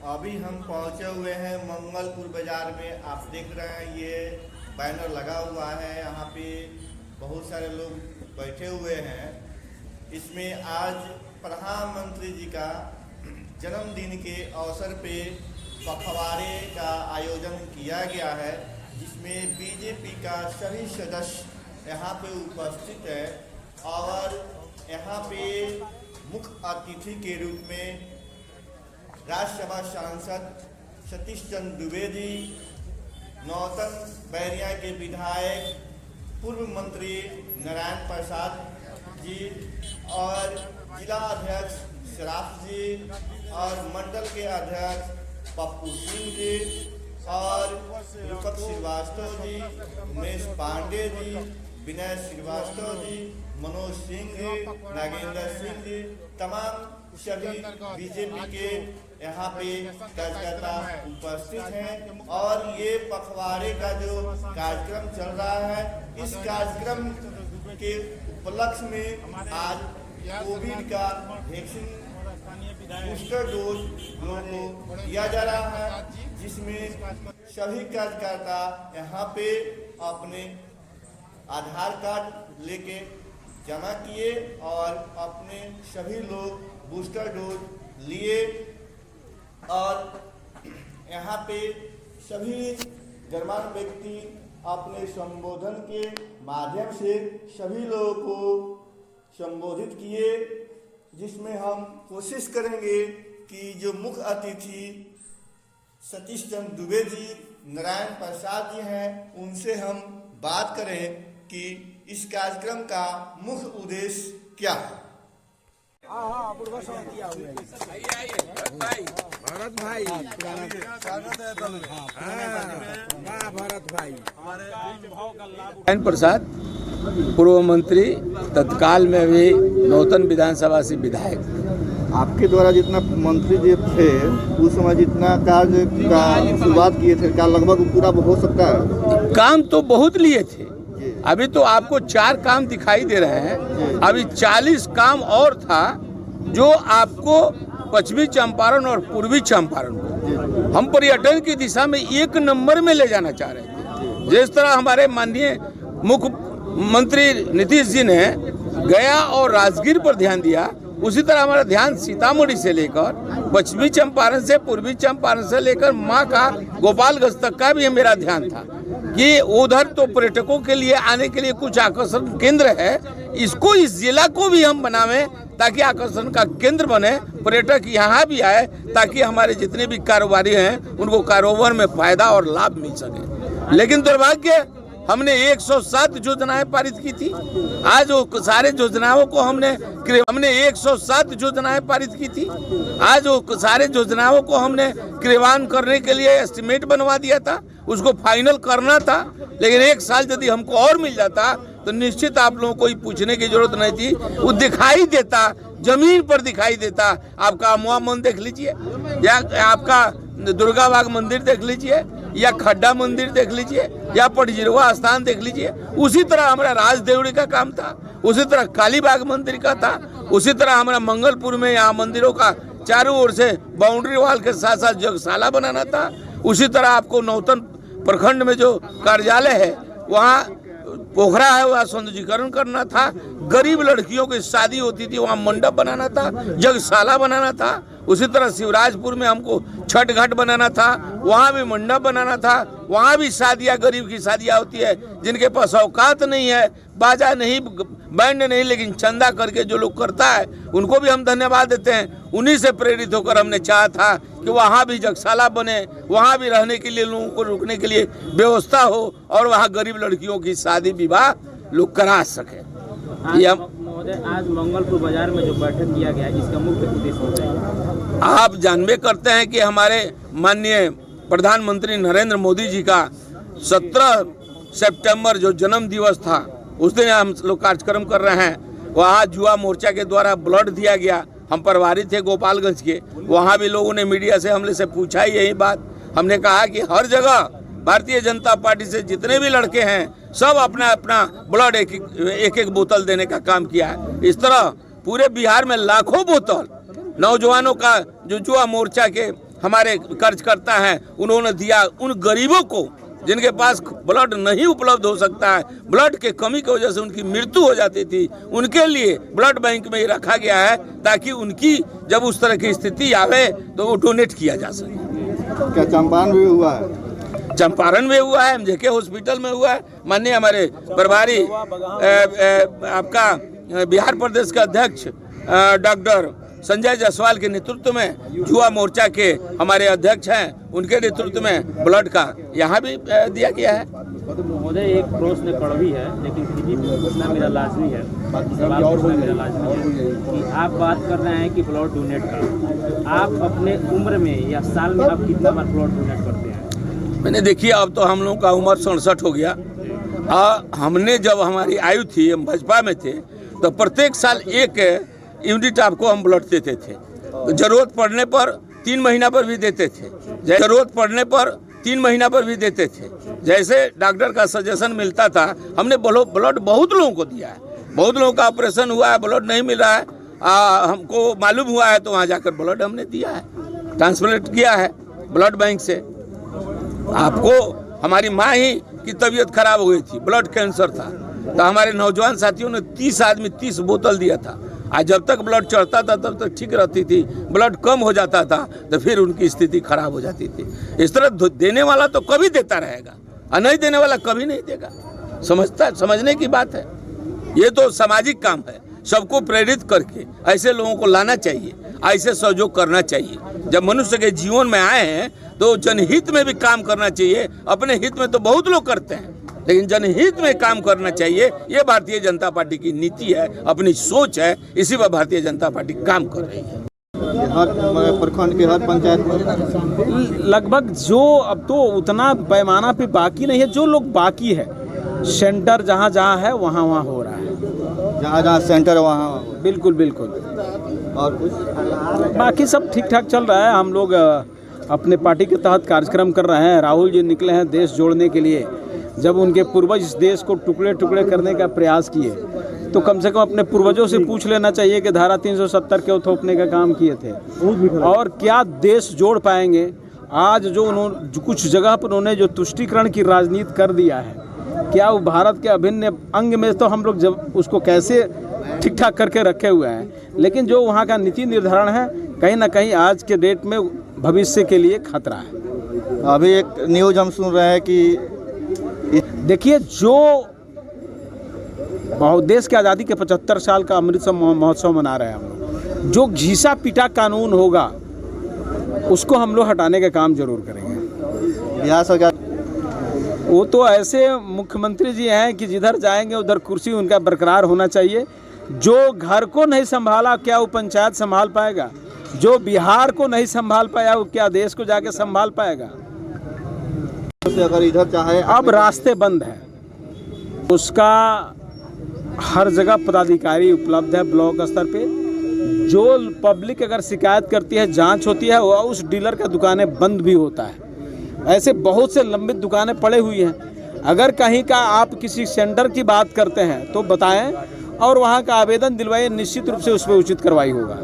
अभी हम पहुंचे हुए हैं मंगलपुर बाजार में। आप देख रहे हैं ये बैनर लगा हुआ है, यहाँ पे बहुत सारे लोग बैठे हुए हैं। इसमें आज प्रधानमंत्री जी का जन्मदिन के अवसर पे पखवाड़े का आयोजन किया गया है, जिसमें बीजेपी का सभी सदस्य यहाँ पे उपस्थित है और यहाँ पे मुख्य अतिथि के रूप में राज्यसभा सांसद सतीश चंद्र दुबे जी, नौतन बैरिया के विधायक पूर्व मंत्री नारायण प्रसाद जी और जिला अध्यक्ष शराफ जी और मंडल के अध्यक्ष पप्पू सिंह जी और रूपक श्रीवास्तव जी, उमेश पांडे जी, विनय श्रीवास्तव जी, मनोज सिंह जी, नागेंद्र सिंह जी, तमाम सभी बीजेपी के यहाँ पे कार्यकर्ता उपस्थित हैं। और ये पखवाड़े का जो कार्यक्रम चल रहा है, इस कार्यक्रम के उपलक्ष्य में आज कोविड का वैक्सीन बूस्टर डोज लोगों को दिया जा रहा है, जिसमें सभी कार्यकर्ता यहाँ पे अपने आधार कार्ड लेके जमा किए और अपने सभी लोग बूस्टर डोज लिए और यहाँ पे सभी गणमान्य व्यक्ति अपने संबोधन के माध्यम से सभी लोगों को संबोधित किए, जिसमें हम कोशिश करेंगे कि जो मुख्य अतिथि सतीश चंद्र दुबे जी, नारायण प्रसाद जी हैं, उनसे हम बात करें कि इस कार्यक्रम का मुख्य उद्देश्य क्या है। भरत भाई, भरत भाई नारायण प्रसाद पूर्व मंत्री, तत्काल में भी नौतन विधानसभा से विधायक। आपके द्वारा जितना मंत्री जी थे उस समय जितना कार्य का शुरुआत किए थे, क्या लगभग पूरा हो सकता है? काम तो बहुत लिए थे, अभी तो आपको 4 काम दिखाई दे रहे हैं, अभी 40 काम और था जो आपको पश्चिमी चंपारण और पूर्वी चंपारण को हम पर्यटन की दिशा में 1 नंबर में ले जाना चाह रहे थे। जिस तरह हमारे माननीय मुख्यमंत्री नीतीश जी ने गया और राजगीर पर ध्यान दिया, उसी तरह हमारा ध्यान सीतामढ़ी से लेकर पश्चिमी चंपारण से, पूर्वी चंपारण से लेकर माँ का गोपालगंज तक का भी मेरा ध्यान था कि उधर तो पर्यटकों के लिए आने के लिए कुछ आकर्षण केंद्र है, इसको इस जिला को भी हम बनावें ताकि आकर्षण का केंद्र बने, पर्यटक यहाँ भी आए ताकि हमारे जितने भी कारोबारी हैं उनको कारोबार में फायदा और लाभ मिल सके। लेकिन दुर्भाग्य, हमने 107 योजनाएं पारित की थी। आज वो सारे योजनाओं को हमने 107 योजनाएं पारित की थी। आज वो सारे योजनाओं को हमने क्रियान्वयन करने के लिए एस्टिमेट बनवा दिया था, उसको फाइनल करना था। लेकिन 1 साल यदि हमको और मिल जाता तो निश्चित आप लोगों को पूछने की जरूरत नहीं थी, वो दिखाई देता, जमीन पर दिखाई देता। आपका अमुआ मंदिर देख लीजिए, या आपका दुर्गा बाग मंदिर देख लीजिए, या खड्डा मंदिर देख लीजिए, या पटजिरवा स्थान देख लीजिए। उसी तरह हमारा राजदेवड़ी का काम था, उसी तरह कालीबाग मंदिर का था, उसी तरह हमारा मंगलपुर में यहाँ मंदिरों का चारों ओर से बाउंड्री वाल के साथ साथ जगशाला बनाना था। उसी तरह आपको नौतन प्रखंड में जो कार्यालय है वहाँ पोखरा है, वहाँ सौंदर्यीकरण करना था। गरीब लड़कियों की शादी होती थी, वहाँ मंडप बनाना था, जगशाला बनाना था। उसी तरह शिवराजपुर में हमको छठ घाट बनाना था, वहाँ भी मंडप बनाना था। वहाँ भी शादियाँ, गरीब की शादियाँ होती है, जिनके पास औकात नहीं है, बाजा नहीं, बैंड नहीं, लेकिन चंदा करके जो लोग करता है उनको भी हम धन्यवाद देते हैं। उन्हीं से प्रेरित होकर हमने चाहा था कि वहाँ भी जगशाला बने, वहाँ भी रहने के लिए लोगों को रुकने के लिए व्यवस्था हो और वहाँ गरीब लड़कियों की शादी विवाह लोग करा सके। आज मंगलपुर बाजार में जो बैठक किया गया, इसका मुख्य उद्देश्य होता है? आप जानबे करते हैं कि हमारे माननीय प्रधानमंत्री नरेंद्र मोदी जी का 17 सितंबर जो जन्म दिवस था, उस दिन हम लोग कार्यक्रम कर रहे हैं। वहाँ युवा मोर्चा के द्वारा ब्लड दिया गया। हम प्रभारी थे गोपालगंज के, वहाँ भी लोगों ने मीडिया से हमने से पूछा ही यही बात। हमने कहा कि हर जगह भारतीय जनता पार्टी से जितने भी लड़के हैं सब अपना अपना ब्लड एक एक बोतल देने का काम किया है। इस तरह पूरे बिहार में लाखों बोतल नौजवानों का जो युवा मोर्चा के हमारे कार्यकर्ता हैं, उन्होंने दिया उन गरीबों को जिनके पास ब्लड नहीं उपलब्ध हो सकता है, ब्लड के कमी की वजह से उनकी मृत्यु हो जाती थी, उनके लिए ब्लड बैंक में ये रखा गया है ताकि उनकी जब उस तरह की स्थिति आवे तो वो डोनेट किया जा सके। क्या चंपारण भी हुआ है? चंपारण में हुआ है, MJK हॉस्पिटल में हुआ है। माननीय हमारे प्रभारी आपका बिहार प्रदेश के अध्यक्ष डॉक्टर संजय जायसवाल के नेतृत्व में, युवा मोर्चा के हमारे अध्यक्ष हैं, उनके नेतृत्व में ब्लड का यहाँ भी दिया गया है। महोदय, एक प्रश्न कड़वी है लेकिन फिर भी पूछना मेरा लाजमी है, सवाल पूछना मेरा लाजमी है कि आप बात कर रहे हैं कि ब्लड डोनेट का, आप अपने उम्र में या साल में आप कितना बार ब्लड डोनेट करते हैं? मैंने देखिए, अब तो हम लोग का उम्र 67 हो गया। हमने जब हमारी आयु थी, हम भाजपा में थे, तो प्रत्येक साल एक यूनिट आपको हम ब्लड देते थे। तो जरूरत पड़ने पर 3 महीना पर भी देते थे, जरूरत पड़ने पर 3 महीना पर भी देते थे। जैसे डॉक्टर का सजेशन मिलता था, हमने ब्लड बहुत लोगों को दिया है। बहुत लोगों का ऑपरेशन हुआ है, ब्लड नहीं मिल रहा है, हमको मालूम हुआ है तो वहाँ जाकर ब्लड हमने दिया है, ट्रांसप्लांट किया है ब्लड बैंक से। आपको हमारी माँ ही की तबीयत खराब हो गई थी, ब्लड कैंसर था, तो हमारे नौजवान साथियों ने 30 आदमी 30 बोतल दिया था। आज जब तक ब्लड चढ़ता था तब तक ठीक रहती थी, ब्लड कम हो जाता था तो फिर उनकी स्थिति खराब हो जाती थी। इस तरह देने वाला तो कभी देता रहेगा और नहीं देने वाला कभी नहीं देगा। समझने की बात है, ये तो सामाजिक काम है। सबको प्रेरित करके ऐसे लोगों को लाना चाहिए, ऐसे सहयोग करना चाहिए। जब मनुष्य के जीवन में आए हैं तो जनहित में भी काम करना चाहिए। अपने हित में तो बहुत लोग करते हैं, लेकिन जनहित में काम करना चाहिए। ये भारतीय जनता पार्टी की नीति है, अपनी सोच है, इसी पर भारतीय जनता पार्टी काम कर रही है। हर प्रखंड के हर पंचायत में लगभग जो अब तो उतना पैमाना पे बाकी नहीं है, जो लोग बाकी है सेंटर जहाँ जहाँ है वहाँ वहाँ हो रहा है, जहाँ जहाँ सेंटर वहाँ। बिल्कुल बिल्कुल। और कुछ बाकी सब ठीक ठाक चल रहा है। हम लोग अपने पार्टी के तहत कार्यक्रम कर रहे हैं। राहुल जी निकले हैं देश जोड़ने के लिए। जब उनके पूर्वज इस देश को टुकड़े टुकड़े करने का प्रयास किए तो कम से कम अपने पूर्वजों से पूछ लेना चाहिए कि धारा 370 के थोपने का काम किए थे और क्या देश जोड़ पाएंगे। आज जो उन्होंने कुछ जगह पर उन्होंने जो तुष्टीकरण की राजनीति कर दिया है, क्या वो भारत के अभिन्न अंग में, तो हम लोग जब उसको कैसे ठीक ठाक करके रखे हुए हैं, लेकिन जो वहाँ का नीति निर्धारण है कहीं ना कहीं आज के डेट में भविष्य के लिए खतरा है। अभी एक न्यूज हम सुन रहे हैं कि देखिए, जो देश की आज़ादी के 75 साल का अमृत महोत्सव मना रहे हैं हम लोग, जो घिसा पिटा कानून होगा उसको हम लोग हटाने का काम जरूर करेंगे। बिहार सरकार वो तो ऐसे मुख्यमंत्री जी हैं कि जिधर जाएंगे उधर कुर्सी उनका बरकरार होना चाहिए। जो घर को नहीं संभाला क्या वो पंचायत संभाल पाएगा? जो बिहार को नहीं संभाल पाया वो क्या देश को जाके संभाल पाएगा? अगर इधर चाहे, अब रास्ते बंद हैं, उसका हर जगह पदाधिकारी उपलब्ध है ब्लॉक स्तर पे। जो पब्लिक अगर शिकायत करती है, जांच होती है, वह उस डीलर का दुकानें बंद भी होता है। ऐसे बहुत से लंबित दुकानें पड़े हुई हैं। अगर कहीं का आप किसी सेंटर की बात करते हैं तो बताएं और वहाँ का आवेदन दिलवाइए, निश्चित रूप से उस पर उचित कार्रवाई होगा।